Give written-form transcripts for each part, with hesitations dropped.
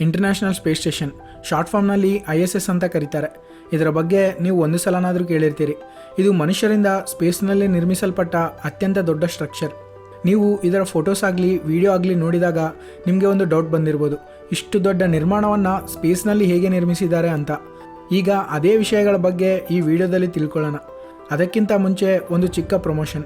International space station, short ಫಾರ್ಮ್ನಲ್ಲಿ ISS ಅಂತ ಕರೀತಾರೆ. ಇದರ ಬಗ್ಗೆ ನೀವು ಒಂದು ಸಲನಾದರೂ ಕೇಳಿರ್ತೀರಿ. ಇದು ಮನುಷ್ಯರಿಂದ ಸ್ಪೇಸ್ನಲ್ಲಿ ನಿರ್ಮಿಸಲ್ಪಟ್ಟ ಅತ್ಯಂತ ದೊಡ್ಡ ಸ್ಟ್ರಕ್ಚರ್. ನೀವು ಇದರ ಫೋಟೋಸ್ ಆಗಲಿ ವಿಡಿಯೋ ಆಗಲಿ ನೋಡಿದಾಗ ನಿಮಗೆ ಒಂದು ಡೌಟ್ ಬಂದಿರ್ಬೋದು, ಇಷ್ಟು ದೊಡ್ಡ ನಿರ್ಮಾಣವನ್ನು ಸ್ಪೇಸ್ನಲ್ಲಿ ಹೇಗೆ ನಿರ್ಮಿಸಿದ್ದಾರೆ ಅಂತ. ಈಗ ಅದೇ ವಿಷಯಗಳ ಬಗ್ಗೆ ಈ ವಿಡಿಯೋದಲ್ಲಿ ತಿಳ್ಕೊಳ್ಳೋಣ. ಅದಕ್ಕಿಂತ ಮುಂಚೆ ಒಂದು ಚಿಕ್ಕ ಪ್ರಮೋಷನ್.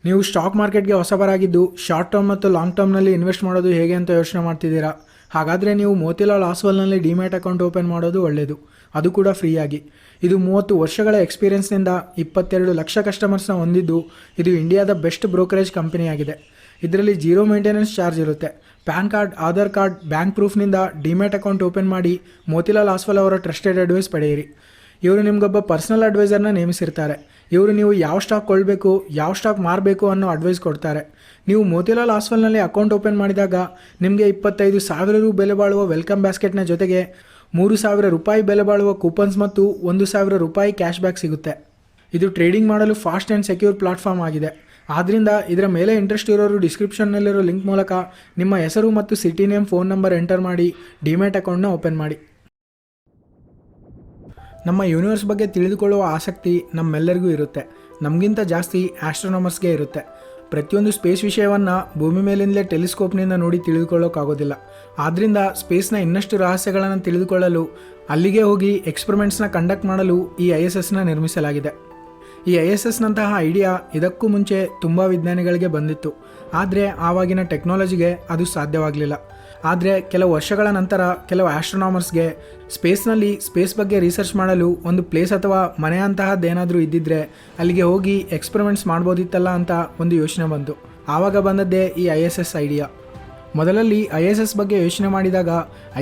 ನೀವು ಸ್ಟಾಕ್ ಮಾರ್ಕೆಟ್ಗೆ ಹೊಸಬರಾಗಿದ್ದು ಶಾರ್ಟ್ ಟರ್ಮ್ ಮತ್ತು ಲಾಂಗ್ ಟರ್ಮ್ನಲ್ಲಿ ಇನ್ವೆಸ್ಟ್ ಮಾಡೋದು ಹೇಗೆ ಅಂತ ಯೋಚನೆ ಮಾಡ್ತಿದ್ದೀರಾ? ಹಾಗಾದರೆ ನೀವು ಮೋತಿಲಾಲ್ ಆಸ್ವಾಲ್ನಲ್ಲಿ ಡಿಮ್ಯಾಟ್ ಅಕೌಂಟ್ ಓಪನ್ ಮಾಡೋದು ಒಳ್ಳೆಯದು, ಅದು ಕೂಡ ಫ್ರೀಯಾಗಿ. ಇದು 30 ವರ್ಷಗಳ ಎಕ್ಸ್ಪೀರಿಯನ್ಸ್ನಿಂದ 22 ಲಕ್ಷ ಕಸ್ಟಮರ್ಸ್ನ ಹೊಂದಿದ್ದು ಇದು ಇಂಡಿಯಾದ ಬೆಸ್ಟ್ ಬ್ರೋಕರೇಜ್ ಕಂಪನಿಯಾಗಿದೆ. ಇದರಲ್ಲಿ 0 ಮೇಂಟೆನೆನ್ಸ್ ಚಾರ್ಜ್ ಇರುತ್ತೆ. PAN card, Aadhaar card, bank ಪ್ರೂಫ್ನಿಂದ ಡಿಮ್ಯಾಟ್ ಅಕೌಂಟ್ ಓಪನ್ ಮಾಡಿ ಮೋತಿಲಾಲ್ ಆಸ್ವಾಲ್ ಅವರ ಟ್ರಸ್ಟೆಡ್ ಅಡ್ವೈಸ್ ಪಡೆಯಿರಿ. ಇವರು ನಿಮಗೊಬ್ಬ ಪರ್ಸನಲ್ ಅಡ್ವೈಸರ್ನ ನೇಮಿಸಿರ್ತಾರೆ. ಇವರು ನೀವು ಯಾವ ಸ್ಟಾಕ್ ಕೊಳ್ಳಬೇಕು, ಯಾವ ಸ್ಟಾಕ್ ಮಾರಬೇಕು ಅನ್ನೋ ಅಡ್ವೈಸ್ ಕೊಡ್ತಾರೆ. ನೀವು ಮೋತಿಲಾಲ್ ಆಸ್ವಾಲ್ನಲ್ಲಿ ಅಕೌಂಟ್ ಓಪನ್ ಮಾಡಿದಾಗ ನಿಮಗೆ 25,000 ರು ಬೆಲೆ ಬಾಳುವ ವೆಲ್ಕಮ್ ಬ್ಯಾಸ್ಕೆಟ್ನ ಜೊತೆಗೆ 3,000 ರೂಪಾಯಿ ಬೆಲೆ ಬಾಳುವ ಕೂಪನ್ಸ್ ಮತ್ತು 1,000 ರೂಪಾಯಿ ಕ್ಯಾಶ್ ಬ್ಯಾಕ್ ಸಿಗುತ್ತೆ. ಇದು ಟ್ರೇಡಿಂಗ್ ಮಾಡಲು ಫಾಸ್ಟ್ ಆ್ಯಂಡ್ ಸೆಕ್ಯೂರ್ ಪ್ಲಾಟ್ಫಾರ್ಮ್ ಆಗಿದೆ. ಆದ್ದರಿಂದ ಇದರ ಮೇಲೆ ಇಂಟ್ರೆಸ್ಟ್ ಇರೋರು ಡಿಸ್ಕ್ರಿಪ್ಷನ್ನಲ್ಲಿರೋ ಲಿಂಕ್ ಮೂಲಕ ನಿಮ್ಮ ಹೆಸರು ಮತ್ತು city name, phone number enter ಮಾಡಿ ಡಿಮ್ಯಾಟ್ ಅಕೌಂಟ್ನ ಓಪನ್ ಮಾಡಿ. ನಮ್ಮ ಯೂನಿವರ್ಸ್ ಬಗ್ಗೆ ತಿಳಿದುಕೊಳ್ಳುವ ಆಸಕ್ತಿ ನಮ್ಮೆಲ್ಲರಿಗೂ ಇರುತ್ತೆ. ನಮಗಿಂತ ಜಾಸ್ತಿ ಆಸ್ಟ್ರೋನಾಮರ್ಸ್ಗೆ ಇರುತ್ತೆ. ಪ್ರತಿಯೊಂದು ಸ್ಪೇಸ್ ವಿಷಯವನ್ನು ಭೂಮಿ ಮೇಲಿಂದಲೇ ಟೆಲಿಸ್ಕೋಪ್ನಿಂದ ನೋಡಿ ತಿಳಿದುಕೊಳ್ಳೋಕ್ಕಾಗೋದಿಲ್ಲ. ಆದ್ದರಿಂದ ಸ್ಪೇಸ್ನ ಇನ್ನಷ್ಟು ರಹಸ್ಯಗಳನ್ನು ತಿಳಿದುಕೊಳ್ಳಲು ಅಲ್ಲಿಗೆ ಹೋಗಿ ಎಕ್ಸ್ಪರಿಮೆಂಟ್ಸ್ನ ಕಂಡಕ್ಟ್ ಮಾಡಲು ಈ ISSನ ನಿರ್ಮಿಸಲಾಗಿದೆ. ಈ ISSನಂತಹ ಐಡಿಯಾ ಇದಕ್ಕೂ ಮುಂಚೆ ತುಂಬ ವಿಜ್ಞಾನಿಗಳಿಗೆ ಬಂದಿತ್ತು, ಆದರೆ ಆವಾಗಿನ ಟೆಕ್ನಾಲಜಿಗೆ ಅದು ಸಾಧ್ಯವಾಗಲಿಲ್ಲ. ಆದರೆ ಕೆಲವು ವರ್ಷಗಳ ನಂತರ ಕೆಲವು ಆಸ್ಟ್ರೋನಾಮರ್ಸ್ಗೆ ಸ್ಪೇಸ್ನಲ್ಲಿ ಸ್ಪೇಸ್ ಬಗ್ಗೆ ರಿಸರ್ಚ್ ಮಾಡಲು ಒಂದು ಪ್ಲೇಸ್ ಅಥವಾ ಮನೆಯಂತಹದ್ದೇನಾದರೂ ಇದ್ದಿದ್ದರೆ ಅಲ್ಲಿಗೆ ಹೋಗಿ ಎಕ್ಸ್ಪರಿಮೆಂಟ್ಸ್ ಮಾಡ್ಬೋದಿತ್ತಲ್ಲ ಅಂತ ಒಂದು ಯೋಚನೆ ಬಂತು. ಆವಾಗ ಬಂದದ್ದೇ ಈ ISS ಐಡಿಯಾ. ಮೊದಲಲ್ಲಿ ISS ಬಗ್ಗೆ ಯೋಚನೆ ಮಾಡಿದಾಗ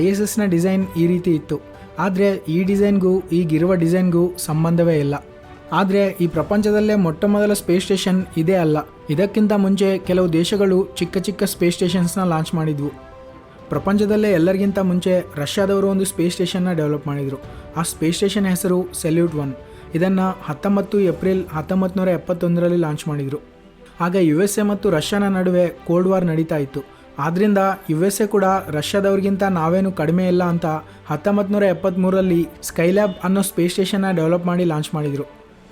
ISSನ ಡಿಸೈನ್ ಈ ರೀತಿ ಇತ್ತು. ಆದರೆ ಈ ಡಿಸೈನ್ಗೂ ಈಗಿರುವ ಡಿಸೈನ್ಗೂ ಸಂಬಂಧವೇ ಇಲ್ಲ. ಆದರೆ ಈ ಪ್ರಪಂಚದಲ್ಲೇ ಮೊಟ್ಟ ಮೊದಲ ಸ್ಪೇಸ್ ಸ್ಟೇಷನ್ ಇದೇ ಅಲ್ಲ. ಇದಕ್ಕಿಂತ ಮುಂಚೆ ಕೆಲವು ದೇಶಗಳು ಚಿಕ್ಕ ಚಿಕ್ಕ ಸ್ಪೇಸ್ ಸ್ಟೇಷನ್ಸ್ನ ಲಾಂಚ್ ಮಾಡಿದ್ವು. ಪ್ರಪಂಚದಲ್ಲೇ ಎಲ್ಲರಿಗಿಂತ ಮುಂಚೆ ರಷ್ಯಾದವರು ಒಂದು ಸ್ಪೇಸ್ ಸ್ಟೇಷನ್ನ ಡೆವಲಪ್ ಮಾಡಿದರು. ಆ ಸ್ಪೇಸ್ ಸ್ಟೇಷನ್ ಹೆಸರು ಸೆಲ್ಯೂಟ್ 1. ಇದನ್ನು 19 ಏಪ್ರಿಲ್ 1971ರಲ್ಲಿ ಲಾಂಚ್ ಮಾಡಿದರು. ಆಗ USA ಮತ್ತು ರಷ್ಯಾನ ನಡುವೆ ಕೋಲ್ಡ್ ವಾರ್ ನಡೀತಾ ಇತ್ತು. ಆದ್ದರಿಂದ USA ಕೂಡ ರಷ್ಯಾದವ್ರಿಗಿಂತ ನಾವೇನು ಕಡಿಮೆ ಇಲ್ಲ ಅಂತ 1973ರಲ್ಲಿ ಸ್ಕೈಲ್ಯಾಬ್ ಅನ್ನೋ ಸ್ಪೇಸ್ ಸ್ಟೇಷನ್ನ ಡೆವಲಪ್ ಮಾಡಿ ಲಾಂಚ್ ಮಾಡಿದರು.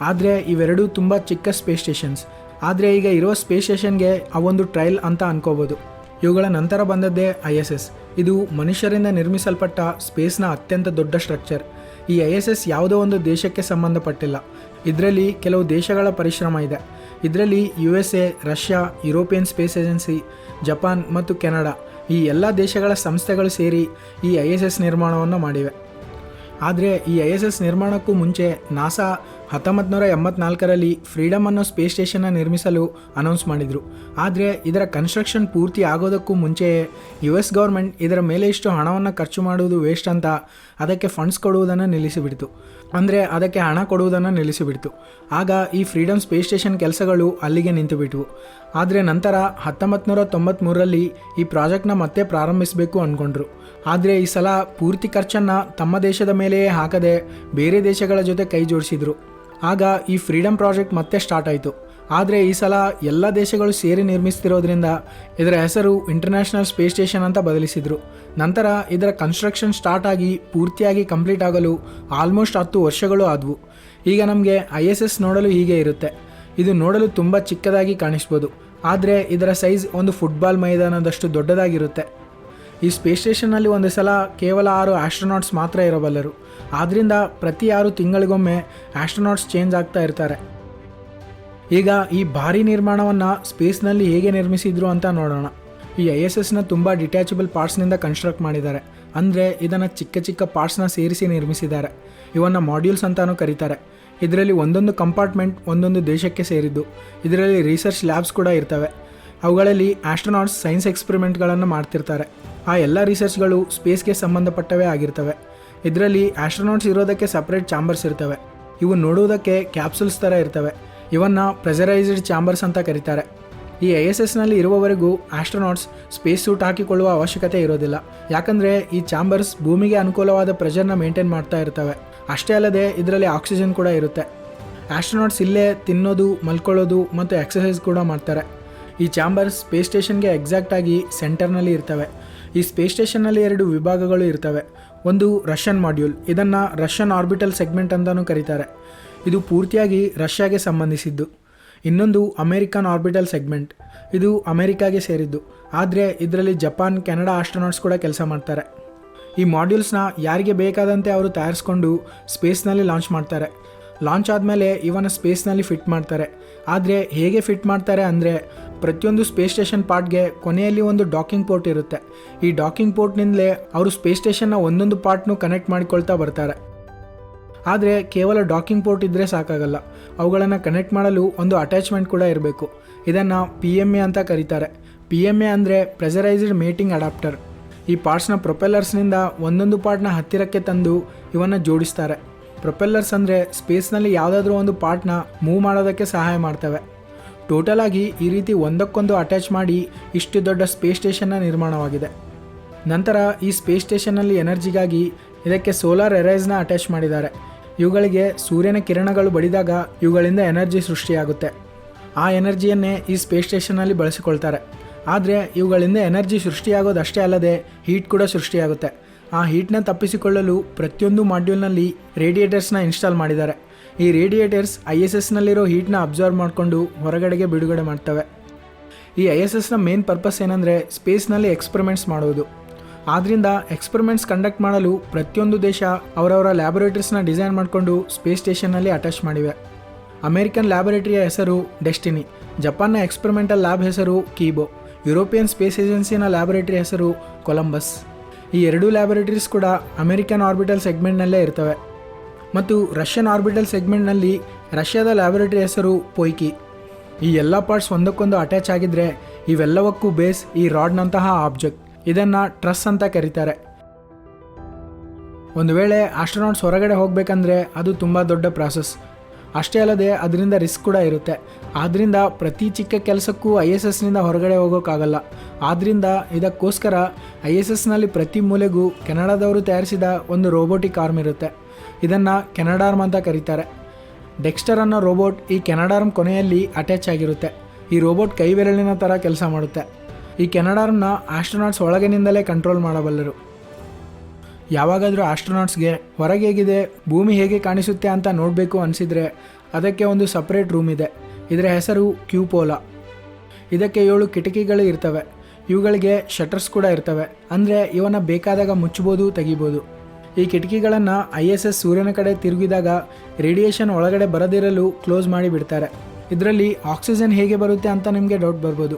ಆದರೆ ಇವೆರಡೂ ತುಂಬ ಚಿಕ್ಕ ಸ್ಪೇಸ್ ಸ್ಟೇಷನ್ಸ್. ಆದರೆ ಈಗ ಇರೋ ಸ್ಪೇಸ್ ಸ್ಟೇಷನ್ಗೆ ಅವೊಂದು ಟ್ರಯಲ್ ಅಂತ ಅನ್ಕೋಬೋದು. ಇವುಗಳ ನಂತರ ಬಂದದ್ದೇ ISS. ಇದು ಮನುಷ್ಯರಿಂದ ನಿರ್ಮಿಸಲ್ಪಟ್ಟ ಸ್ಪೇಸ್ನ ಅತ್ಯಂತ ದೊಡ್ಡ ಸ್ಟ್ರಕ್ಚರ್. ಈ ISS ಯಾವುದೋ ಒಂದು ದೇಶಕ್ಕೆ ಸಂಬಂಧಪಟ್ಟಿಲ್ಲ. ಇದರಲ್ಲಿ ಕೆಲವು ದೇಶಗಳ ಪರಿಶ್ರಮ ಇದೆ. ಇದರಲ್ಲಿ USA, Russia, European space agency, Japan ಮತ್ತು ಕೆನಡಾ ಈ ಎಲ್ಲ ದೇಶಗಳ ಸಂಸ್ಥೆಗಳು ಸೇರಿ ಈ ISS ನಿರ್ಮಾಣವನ್ನು ಮಾಡಿವೆ. ಆದರೆ ಈ ISS ನಿರ್ಮಾಣಕ್ಕೂ ಮುಂಚೆ ನಾಸಾ 1984ರಲ್ಲಿ ಫ್ರೀಡಮ್ ಅನ್ನೋ ಸ್ಪೇಸ್ ಸ್ಟೇಷನ್ನ ನಿರ್ಮಿಸಲು ಅನೌನ್ಸ್ ಮಾಡಿದರು. ಆದರೆ ಇದರ ಕನ್ಸ್ಟ್ರಕ್ಷನ್ ಪೂರ್ತಿ ಆಗೋದಕ್ಕೂ ಮುಂಚೆಯೇ US ಗೌರ್ಮೆಂಟ್ ಇದರ ಮೇಲೆ ಇಷ್ಟು ಹಣವನ್ನು ಖರ್ಚು ಮಾಡುವುದು ವೇಸ್ಟ್ ಅಂತ ಅದಕ್ಕೆ ಫಂಡ್ಸ್ ಕೊಡುವುದನ್ನು ನಿಲ್ಲಿಸಿಬಿಡ್ತು. ಅಂದರೆ ಅದಕ್ಕೆ ಹಣ ಕೊಡುವುದನ್ನು ನಿಲ್ಲಿಸಿಬಿಡ್ತು. ಆಗ ಈ ಫ್ರೀಡಮ್ ಸ್ಪೇಸ್ ಸ್ಟೇಷನ್ ಕೆಲಸಗಳು ಅಲ್ಲಿಗೆ ನಿಂತುಬಿಟ್ವು. ಆದರೆ ನಂತರ 1993ರಲ್ಲಿ ಈ ಪ್ರಾಜೆಕ್ಟ್ನ ಮತ್ತೆ ಪ್ರಾರಂಭಿಸಬೇಕು ಅಂದ್ಕೊಂಡ್ರು. ಆದರೆ ಈ ಸಲ ಪೂರ್ತಿ ಖರ್ಚನ್ನು ತಮ್ಮ ದೇಶದ ಮೇಲೆಯೇ ಹಾಕದೆ ಬೇರೆ ದೇಶಗಳ ಜೊತೆ ಕೈ ಜೋಡಿಸಿದರು. ಆಗ ಈ ಫ್ರೀಡಮ್ ಪ್ರಾಜೆಕ್ಟ್ ಮತ್ತೆ ಸ್ಟಾರ್ಟ್ ಆಯಿತು. ಆದರೆ ಈ ಸಲ ಎಲ್ಲ ದೇಶಗಳು ಸೇರಿ ನಿರ್ಮಿಸ್ತಿರೋದ್ರಿಂದ ಇದರ ಹೆಸರು ಇಂಟರ್ನ್ಯಾಷನಲ್ ಸ್ಪೇಸ್ ಸ್ಟೇಷನ್ ಅಂತ ಬದಲಿಸಿದರು. ನಂತರ ಇದರ ಕನ್ಸ್ಟ್ರಕ್ಷನ್ ಸ್ಟಾರ್ಟ್ ಆಗಿ ಪೂರ್ತಿಯಾಗಿ ಕಂಪ್ಲೀಟ್ ಆಗಲು ಆಲ್ಮೋಸ್ಟ್ 10 ವರ್ಷಗಳು ಆದವು. ಈಗ ನಮಗೆ ISS ನೋಡಲು ಹೀಗೆ ಇರುತ್ತೆ. ಇದು ನೋಡಲು ತುಂಬ ಚಿಕ್ಕದಾಗಿ ಕಾಣಿಸ್ಬೋದು, ಆದರೆ ಇದರ ಸೈಜ್ ಒಂದು ಫುಟ್ಬಾಲ್ ಮೈದಾನದಷ್ಟು ದೊಡ್ಡದಾಗಿರುತ್ತೆ. ಈ ಸ್ಪೇಸ್ ಸ್ಟೇಷನ್ನಲ್ಲಿ ಒಂದು ಸಲ ಕೇವಲ 6 ಆಸ್ಟ್ರೋನಾಟ್ಸ್ ಮಾತ್ರ ಇರಬಲ್ಲರು. ಆದ್ದರಿಂದ ಪ್ರತಿ 6 ತಿಂಗಳಿಗೊಮ್ಮೆ ಆಸ್ಟ್ರೋನಾಟ್ಸ್ ಚೇಂಜ್ ಆಗ್ತಾ ಇರ್ತಾರೆ. ಈಗ ಈ ಭಾರೀ ನಿರ್ಮಾಣವನ್ನು ಸ್ಪೇಸ್ನಲ್ಲಿ ಹೇಗೆ ನಿರ್ಮಿಸಿದ್ರು ಅಂತ ನೋಡೋಣ. ಈ ISSನ ತುಂಬ ಡಿಟ್ಯಾಚಬಲ್ ಪಾರ್ಟ್ಸ್ನಿಂದ ಕನ್ಸ್ಟ್ರಕ್ಟ್ ಮಾಡಿದ್ದಾರೆ. ಅಂದರೆ ಇದನ್ನು ಚಿಕ್ಕ ಚಿಕ್ಕ ಪಾರ್ಟ್ಸ್ನ ಸೇರಿಸಿ ನಿರ್ಮಿಸಿದ್ದಾರೆ. ಇವನ್ನು ಮಾಡ್ಯೂಲ್ಸ್ ಅಂತಲೂ ಕರೀತಾರೆ. ಇದರಲ್ಲಿ ಒಂದೊಂದು ಕಂಪಾರ್ಟ್ಮೆಂಟ್ ಒಂದೊಂದು ದೇಶಕ್ಕೆ ಸೇರಿದ್ದು. ಇದರಲ್ಲಿ ರಿಸರ್ಚ್ ಲ್ಯಾಬ್ಸ್ ಕೂಡ ಇರ್ತವೆ. ಅವುಗಳಲ್ಲಿ ಆಸ್ಟ್ರೋನಾಟ್ಸ್ ಸೈನ್ಸ್ ಎಕ್ಸ್ಪರಿಮೆಂಟ್ಗಳನ್ನು ಮಾಡ್ತಿರ್ತಾರೆ. ಆ ಎಲ್ಲ ರಿಸರ್ಚ್ಗಳು ಸ್ಪೇಸ್ಗೆ ಸಂಬಂಧಪಟ್ಟವೇ ಆಗಿರ್ತವೆ. ಇದರಲ್ಲಿ ಆಸ್ಟ್ರೋನಾಟ್ಸ್ ಇರೋದಕ್ಕೆ ಸಪ್ರೇಟ್ ಚಾಂಬರ್ಸ್ ಇರ್ತವೆ. ಇವು ನೋಡುವುದಕ್ಕೆ ಕ್ಯಾಪ್ಸುಲ್ಸ್ ಥರ ಇರ್ತವೆ. ಇವನ್ನು ಪ್ರೆಷರೈಸ್ಡ್ ಚಾಂಬರ್ಸ್ ಅಂತ ಕರೀತಾರೆ. ಈ ISSನಲ್ಲಿ ಇರುವವರೆಗೂ ಆಸ್ಟ್ರೋನಾಟ್ಸ್ ಸ್ಪೇಸ್ ಸೂಟ್ ಹಾಕಿಕೊಳ್ಳುವ ಅವಶ್ಯಕತೆ ಇರೋದಿಲ್ಲ. ಯಾಕಂದರೆ ಈ ಚಾಂಬರ್ಸ್ ಭೂಮಿಗೆ ಅನುಕೂಲವಾದ ಪ್ರೆಷರ್ನ ಮೇಂಟೈನ್ ಮಾಡ್ತಾ ಇರ್ತವೆ. ಅಷ್ಟೇ ಅಲ್ಲದೆ ಇದರಲ್ಲಿ ಆಕ್ಸಿಜನ್ ಕೂಡ ಇರುತ್ತೆ. ಆಸ್ಟ್ರೋನಾಟ್ಸ್ ಇಲ್ಲೇ ತಿನ್ನೋದು, ಮಲ್ಕೊಳ್ಳೋದು ಮತ್ತು ಎಕ್ಸಸೈಸ್ ಕೂಡ ಮಾಡ್ತಾರೆ. ಈ ಚಾಂಬರ್ಸ್ ಸ್ಪೇಸ್ ಸ್ಟೇಷನ್ಗೆ ಎಕ್ಸಾಕ್ಟಾಗಿ ಸೆಂಟರ್ನಲ್ಲಿ ಇರ್ತವೆ. ಈ ಸ್ಪೇಸ್ ಸ್ಟೇಷನ್ನಲ್ಲಿ 2 ವಿಭಾಗಗಳು ಇರ್ತವೆ. ಒಂದು ರಷ್ಯನ್ ಮಾಡ್ಯೂಲ್, ಇದನ್ನು ರಷ್ಯನ್ ಆರ್ಬಿಟಲ್ ಸೆಗ್ಮೆಂಟ್ ಅಂತಲೂ ಕರೀತಾರೆ. ಇದು ಪೂರ್ತಿಯಾಗಿ ರಷ್ಯಾಗೆ ಸಂಬಂಧಿಸಿದ್ದು. ಇನ್ನೊಂದು ಅಮೇರಿಕನ್ ಆರ್ಬಿಟಲ್ ಸೆಗ್ಮೆಂಟ್, ಇದು ಅಮೇರಿಕಾಗೆ ಸೇರಿದ್ದು. ಆದರೆ ಇದರಲ್ಲಿ ಜಪಾನ್, ಕೆನಡಾ ಆಸ್ಟ್ರೋನಾಟ್ಸ್ ಕೂಡ ಕೆಲಸ ಮಾಡ್ತಾರೆ. ಈ ಮಾಡ್ಯೂಲ್ಸ್ನ ಯಾರಿಗೆ ಬೇಕಾದಂತೆ ಅವರು ತಯಾರಿಸ್ಕೊಂಡು ಸ್ಪೇಸ್ನಲ್ಲಿ ಲಾಂಚ್ ಮಾಡ್ತಾರೆ. ಲಾಂಚ್ ಆದಮೇಲೆ ಇವನ್ನ ಸ್ಪೇಸ್ನಲ್ಲಿ ಫಿಟ್ ಮಾಡ್ತಾರೆ. ಆದರೆ ಹೇಗೆ ಫಿಟ್ ಮಾಡ್ತಾರೆ ಅಂದರೆ, ಪ್ರತಿಯೊಂದು ಸ್ಪೇಸ್ ಸ್ಟೇಷನ್ ಪಾರ್ಟ್ಗೆ ಕೊನೆಯಲ್ಲಿ ಒಂದು ಡಾಕಿಂಗ್ ಪೋರ್ಟ್ ಇರುತ್ತೆ. ಈ ಡಾಕಿಂಗ್ ಪೋರ್ಟ್ನಿಂದಲೇ ಅವರು ಸ್ಪೇಸ್ ಸ್ಟೇಷನ್ನ ಒಂದೊಂದು ಪಾರ್ಟ್ನು ಕನೆಕ್ಟ್ ಮಾಡಿಕೊಳ್ತಾ ಬರ್ತಾರೆ. ಆದರೆ ಕೇವಲ ಡಾಕಿಂಗ್ ಪೋರ್ಟ್ ಇದ್ದರೆ ಸಾಕಾಗಲ್ಲ, ಅವುಗಳನ್ನು ಕನೆಕ್ಟ್ ಮಾಡಲು ಒಂದು ಅಟ್ಯಾಚ್ಮೆಂಟ್ ಕೂಡ ಇರಬೇಕು. ಇದನ್ನು PMA ಅಂತ ಕರೀತಾರೆ. PMA ಅಂದರೆ ಪ್ರೆಷರೈಸ್ಡ್ ಮೇಟಿಂಗ್ ಅಡಾಪ್ಟರ್. ಈ ಪಾರ್ಟ್ಸ್ನ ಪ್ರೊಪೆಲ್ಲರ್ಸ್ನಿಂದ ಒಂದೊಂದು ಪಾರ್ಟ್ನ ಹತ್ತಿರಕ್ಕೆ ತಂದು ಇವನ್ನು ಜೋಡಿಸ್ತಾರೆ. ಪ್ರೊಪೆಲ್ಲರ್ಸ್ ಅಂದರೆ ಸ್ಪೇಸ್ನಲ್ಲಿ ಯಾವುದಾದ್ರೂ ಒಂದು ಪಾರ್ಟ್ನ ಮೂವ್ ಮಾಡೋದಕ್ಕೆ ಸಹಾಯ ಮಾಡ್ತವೆ. ಟೋಟಲ್ ಆಗಿ ಈ ರೀತಿ ಒಂದಕ್ಕೊಂದು ಅಟ್ಯಾಚ್ ಮಾಡಿ ಇಷ್ಟು ದೊಡ್ಡ ಸ್ಪೇಸ್ ಸ್ಟೇಷನ್ನ ನಿರ್ಮಾಣವಾಗಿದೆ. ನಂತರ ಈ ಸ್ಪೇಸ್ ಸ್ಟೇಷನ್ನಲ್ಲಿ ಎನರ್ಜಿಗಾಗಿ ಇದಕ್ಕೆ ಸೋಲಾರ್ ಎರೇಸ್ನ ಅಟ್ಯಾಚ್ ಮಾಡಿದ್ದಾರೆ. ಇವುಗಳಿಗೆ ಸೂರ್ಯನ ಕಿರಣಗಳು ಬಡಿದಾಗ ಇವುಗಳಿಂದ ಎನರ್ಜಿ ಸೃಷ್ಟಿಯಾಗುತ್ತೆ. ಆ ಎನರ್ಜಿಯನ್ನೇ ಈ ಸ್ಪೇಸ್ ಸ್ಟೇಷನ್ನಲ್ಲಿ ಬಳಸಿಕೊಳ್ತಾರೆ. ಆದರೆ ಇವುಗಳಿಂದ ಎನರ್ಜಿ ಸೃಷ್ಟಿಯಾಗೋದಷ್ಟೇ ಅಲ್ಲದೆ ಹೀಟ್ ಕೂಡ ಸೃಷ್ಟಿಯಾಗುತ್ತೆ. ಆ ಹೀಟ್ನ ತಪ್ಪಿಸಿಕೊಳ್ಳಲು ಪ್ರತಿಯೊಂದು ಮಾಡ್ಯೂಲ್ನಲ್ಲಿ ರೇಡಿಯೇಟರ್ಸ್ನ ಇನ್ಸ್ಟಾಲ್ ಮಾಡಿದ್ದಾರೆ. ಈ ರೇಡಿಯೇಟರ್ಸ್ ISSನಲ್ಲಿರೋ ಹೀಟ್ನ ಅಬ್ಸರ್ವ್ ಮಾಡಿಕೊಂಡು ಹೊರಗಡೆಗೆ ಬಿಡುಗಡೆ ಮಾಡ್ತವೆ. ಈ ISSನ ಮೇನ್ ಪರ್ಪಸ್ ಏನಂದರೆ ಸ್ಪೇಸ್ನಲ್ಲಿ ಎಕ್ಸ್ಪರಿಮೆಂಟ್ಸ್ ಮಾಡೋದು. ಆದ್ದರಿಂದ ಎಕ್ಸ್ಪರಿಮೆಂಟ್ಸ್ ಕಂಡಕ್ಟ್ ಮಾಡಲು ಪ್ರತಿಯೊಂದು ದೇಶ ಅವರವರ ಲ್ಯಾಬೊರೇಟರೀಸ್ನ ಡಿಸೈನ್ ಮಾಡಿಕೊಂಡು ಸ್ಪೇಸ್ ಸ್ಟೇಷನ್ನಲ್ಲಿ ಅಟ್ಯಾಚ್ ಮಾಡಿವೆ. ಅಮೆರಿಕನ್ ಲ್ಯಾಬೊರೇಟರಿಯ ಹೆಸರು ಡೆಸ್ಟಿನಿ, ಜಪಾನ್ನ ಎಕ್ಸ್ಪರಿಮೆಂಟಲ್ ಲ್ಯಾಬ್ ಹೆಸರು ಕೀಬೋ, ಯುರೋಪಿಯನ್ ಸ್ಪೇಸ್ ಏಜೆನ್ಸಿನ ಲ್ಯಾಬೊರೇಟರಿ ಹೆಸರು ಕೊಲಂಬಸ್. ಈ 2 ಲ್ಯಾಬೊರೇಟರೀಸ್ ಕೂಡ ಅಮೆರಿಕನ್ ಆರ್ಬಿಟಲ್ ಸೆಗ್ಮೆಂಟ್ನಲ್ಲೇ ಇರ್ತವೆ. ಮತ್ತು ರಷ್ಯನ್ ಆರ್ಬಿಟಲ್ ಸೆಗ್ಮೆಂಟ್ನಲ್ಲಿ ರಷ್ಯಾದ ಲ್ಯಾಬೊರೇಟರಿ ಹೆಸರು ಪೊಯ್ಕಿ. ಈ ಎಲ್ಲ ಪಾರ್ಟ್ಸ್ ಒಂದಕ್ಕೊಂದು ಅಟ್ಯಾಚ್ ಆಗಿದ್ದರೆ ಇವೆಲ್ಲವಕ್ಕೂ ಬೇಸ್ ಈ ರಾಡ್ನಂತಹ ಆಬ್ಜೆಕ್ಟ್. ಇದನ್ನು ಟ್ರಸ್ ಅಂತ ಕರೀತಾರೆ. ಒಂದು ವೇಳೆ ಆಸ್ಟ್ರೋನಾಟ್ಸ್ ಹೊರಗಡೆ ಹೋಗಬೇಕಂದ್ರೆ ಅದು ತುಂಬ ದೊಡ್ಡ ಪ್ರಾಸೆಸ್. ಅಷ್ಟೇ ಅಲ್ಲದೆ ಅದರಿಂದ ರಿಸ್ಕ್ ಕೂಡ ಇರುತ್ತೆ. ಆದ್ದರಿಂದ ಪ್ರತಿ ಚಿಕ್ಕ ಕೆಲಸಕ್ಕೂ ISSನಿಂದ ಹೊರಗಡೆ ಹೋಗೋಕ್ಕಾಗಲ್ಲ. ಆದ್ದರಿಂದ ಇದಕ್ಕೋಸ್ಕರ ISSನಲ್ಲಿ ಪ್ರತಿ ಮೂಲೆಗೂ ಕೆನಡಾದವರು ತಯಾರಿಸಿದ ಒಂದು ರೋಬೋಟಿಕ್ ಆರ್ಮ್ ಇರುತ್ತೆ. ಇದನ್ನು ಕೆನಡಾರ್ಮ್ ಅಂತ ಕರೀತಾರೆ. ಡೆಕ್ಸ್ಟರ್ ಅನ್ನೋ ರೋಬೋಟ್ ಈ ಕೆನಡಾರ್ಮ್ ಕೊನೆಯಲ್ಲಿ ಅಟ್ಯಾಚ್ ಆಗಿರುತ್ತೆ. ಈ ರೋಬೋಟ್ ಕೈ ಬೆರಳಿನ ಥರ ಕೆಲಸ ಮಾಡುತ್ತೆ. ಈ ಕೆನಡಾರ್ಮ್ನ ಆಸ್ಟ್ರೋನಾಟ್ಸ್ ಒಳಗಿನಿಂದಲೇ ಕಂಟ್ರೋಲ್ ಮಾಡಬಲ್ಲರು. ಯಾವಾಗಾದರೂ ಆಸ್ಟ್ರೋನಾಟ್ಸ್ಗೆ ಹೊರಗೆ ಹೇಗಿದೆ, ಭೂಮಿ ಹೇಗೆ ಕಾಣಿಸುತ್ತೆ ಅಂತ ನೋಡಬೇಕು ಅನಿಸಿದರೆ ಅದಕ್ಕೆ ಒಂದು ಸಪ್ರೇಟ್ ರೂಮ್ ಇದೆ. ಇದರ ಹೆಸರು ಕ್ಯೂಪೋಲಾ. ಇದಕ್ಕೆ 7 ಕಿಟಕಿಗಳು ಇರ್ತವೆ. ಇವುಗಳಿಗೆ ಶಟರ್ಸ್ ಕೂಡ ಇರ್ತವೆ. ಅಂದರೆ ಇವನ್ನ ಬೇಕಾದಾಗ ಮುಚ್ಚಬೋದು, ತೆಗಿಬೋದು. ಈ ಕಿಟಕಿಗಳನ್ನು ISS ಸೂರ್ಯನ ಕಡೆ ತಿರುಗಿದಾಗ ರೇಡಿಯೇಷನ್ ಒಳಗಡೆ ಬರದಿರಲು ಕ್ಲೋಸ್ ಮಾಡಿ ಬಿಡ್ತಾರೆ. ಇದರಲ್ಲಿ ಆಕ್ಸಿಜನ್ ಹೇಗೆ ಬರುತ್ತೆ ಅಂತ ನಿಮಗೆ ಡೌಟ್ ಬರ್ಬೋದು.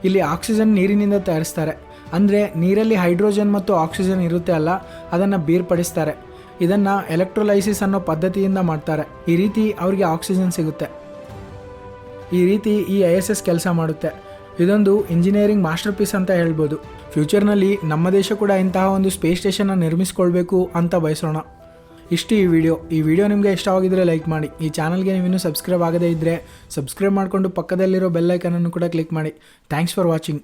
ಇಲ್ಲಿ ಆಕ್ಸಿಜನ್ ನೀರಿನಿಂದ ತಯಾರಿಸ್ತಾರೆ. ಅಂದರೆ ನೀರಲ್ಲಿ ಹೈಡ್ರೋಜನ್ ಮತ್ತು ಆಕ್ಸಿಜನ್ ಇರುತ್ತೆ ಅಲ್ಲ, ಅದನ್ನು ಬೇರ್ಪಡಿಸ್ತಾರೆ. ಇದನ್ನು ಎಲೆಕ್ಟ್ರೋಲೈಸಿಸ್ ಅನ್ನೋ ಪದ್ಧತಿಯಿಂದ ಮಾಡ್ತಾರೆ. ಈ ರೀತಿ ಅವರಿಗೆ ಆಕ್ಸಿಜನ್ ಸಿಗುತ್ತೆ. ಈ ರೀತಿ ಈ ISS ಕೆಲಸ ಮಾಡುತ್ತೆ. ಇದೊಂದು ಇಂಜಿನಿಯರಿಂಗ್ ಮಾಸ್ಟರ್ ಪೀಸ್ ಅಂತ ಹೇಳ್ಬೋದು. ಫ್ಯೂಚರ್ನಲ್ಲಿ ನಮ್ಮ ದೇಶ ಕೂಡ ಇಂತಹ ಒಂದು ಸ್ಪೇಸ್ ಸ್ಟೇಷನ್ನ ನಿರ್ಮಿಸ್ಕೊಳ್ಬೇಕು ಅಂತ ಬಯಸೋಣ. ಇಷ್ಟು ಈ ವಿಡಿಯೋ ನಿಮಗೆ ಇಷ್ಟವಾಗಿದ್ದರೆ ಲೈಕ್ ಮಾಡಿ. ಈ ಚಾನಲ್ಗೆ ನೀವು ಇನ್ನೂ ಸಬ್ಸ್ಕ್ರೈಬ್ ಆಗದೇ ಇದ್ದರೆ ಸಬ್ಸ್ಕ್ರೈಬ್ ಮಾಡಿಕೊಂಡು ಪಕ್ಕದಲ್ಲಿರೋ ಬೆಲ್ ಐಕನನ್ನು ಕೂಡ ಕ್ಲಿಕ್ ಮಾಡಿ. Thanks for watching.